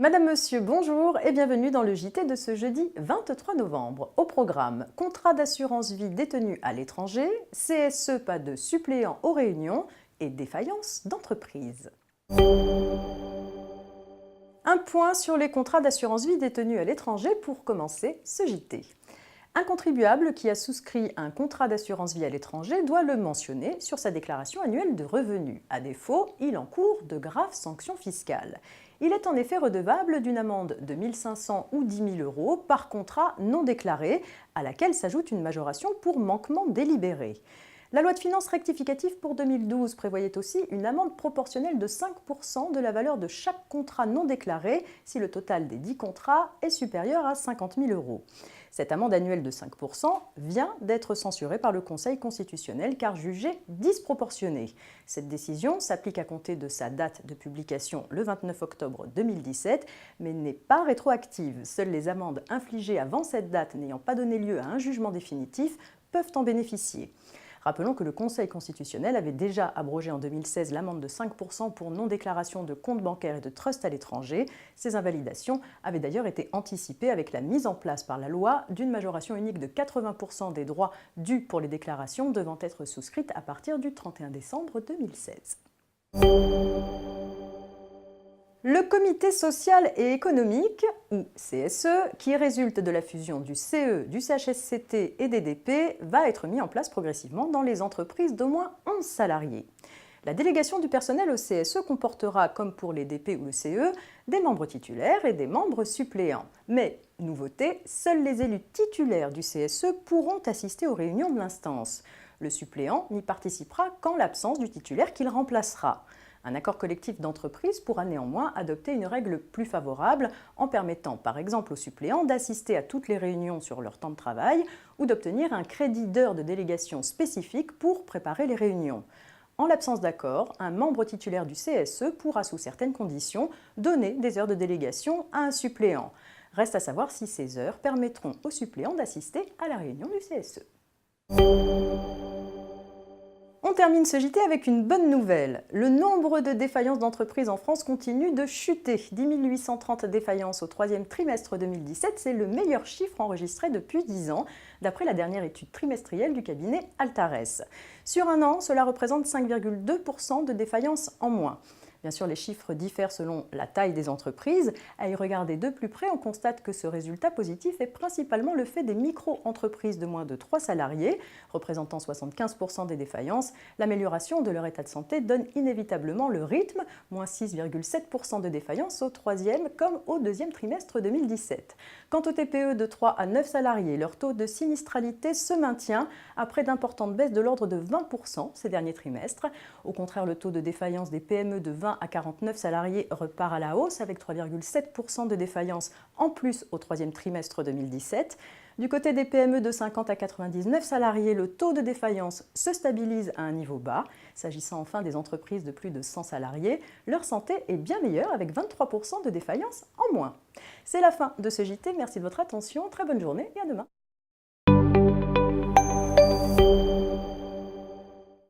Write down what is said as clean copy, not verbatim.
Madame, Monsieur, bonjour et bienvenue dans le JT de ce jeudi 23 novembre. Au programme, contrat d'assurance vie détenu à l'étranger, CSE pas de suppléants aux réunions et défaillance d'entreprise. Un point sur les contrats d'assurance vie détenus à l'étranger pour commencer ce JT. Un contribuable qui a souscrit un contrat d'assurance vie à l'étranger doit le mentionner sur sa déclaration annuelle de revenus. À défaut, il encourt de graves sanctions fiscales. Il est en effet redevable d'une amende de 1 500 ou 10 000 euros par contrat non déclaré, à laquelle s'ajoute une majoration pour manquement délibéré. La loi de finances rectificative pour 2012 prévoyait aussi une amende proportionnelle de 5% de la valeur de chaque contrat non déclaré si le total des 10 contrats est supérieur à 50 000 euros. Cette amende annuelle de 5% vient d'être censurée par le Conseil constitutionnel car jugée disproportionnée. Cette décision s'applique à compter de sa date de publication le 29 octobre 2017, mais n'est pas rétroactive. Seules les amendes infligées avant cette date n'ayant pas donné lieu à un jugement définitif peuvent en bénéficier. Rappelons que le Conseil constitutionnel avait déjà abrogé en 2016 l'amende de 5% pour non-déclaration de comptes bancaires et de trusts à l'étranger. Ces invalidations avaient d'ailleurs été anticipées avec la mise en place par la loi d'une majoration unique de 80% des droits dus pour les déclarations devant être souscrites à partir du 31 décembre 2016. Le Comité social et économique, ou CSE, qui résulte de la fusion du CE, du CHSCT et des DP, va être mis en place progressivement dans les entreprises d'au moins 11 salariés. La délégation du personnel au CSE comportera, comme pour les DP ou le CE, des membres titulaires et des membres suppléants. Mais, nouveauté, seuls les élus titulaires du CSE pourront assister aux réunions de l'instance. Le suppléant n'y participera qu'en l'absence du titulaire qu'il remplacera. Un accord collectif d'entreprise pourra néanmoins adopter une règle plus favorable en permettant par exemple aux suppléants d'assister à toutes les réunions sur leur temps de travail ou d'obtenir un crédit d'heures de délégation spécifique pour préparer les réunions. En l'absence d'accord, un membre titulaire du CSE pourra sous certaines conditions donner des heures de délégation à un suppléant. Reste à savoir si ces heures permettront aux suppléants d'assister à la réunion du CSE. On termine ce JT avec une bonne nouvelle. Le nombre de défaillances d'entreprises en France continue de chuter. 10 830 défaillances au troisième trimestre 2017, c'est le meilleur chiffre enregistré depuis 10 ans, d'après la dernière étude trimestrielle du cabinet Altares. Sur un an, cela représente 5,2% de défaillances en moins. Bien sûr, les chiffres diffèrent selon la taille des entreprises. À y regarder de plus près, on constate que ce résultat positif est principalement le fait des micro-entreprises de moins de 3 salariés, représentant 75% des défaillances. L'amélioration de leur état de santé donne inévitablement le rythme, moins 6,7% de défaillances au troisième comme au deuxième trimestre 2017. Quant aux TPE de 3 à 9 salariés, leur taux de sinistralité se maintient après d'importantes baisses de l'ordre de 20% ces derniers trimestres. Au contraire, le taux de défaillance des PME de 20 à 49 salariés repart à la hausse avec 3,7% de défaillance en plus au troisième trimestre 2017. Du côté des PME de 50 à 99 salariés, le taux de défaillance se stabilise à un niveau bas. S'agissant enfin des entreprises de plus de 100 salariés, leur santé est bien meilleure avec 23% de défaillance en moins. C'est la fin de ce JT, merci de votre attention, très bonne journée et à demain.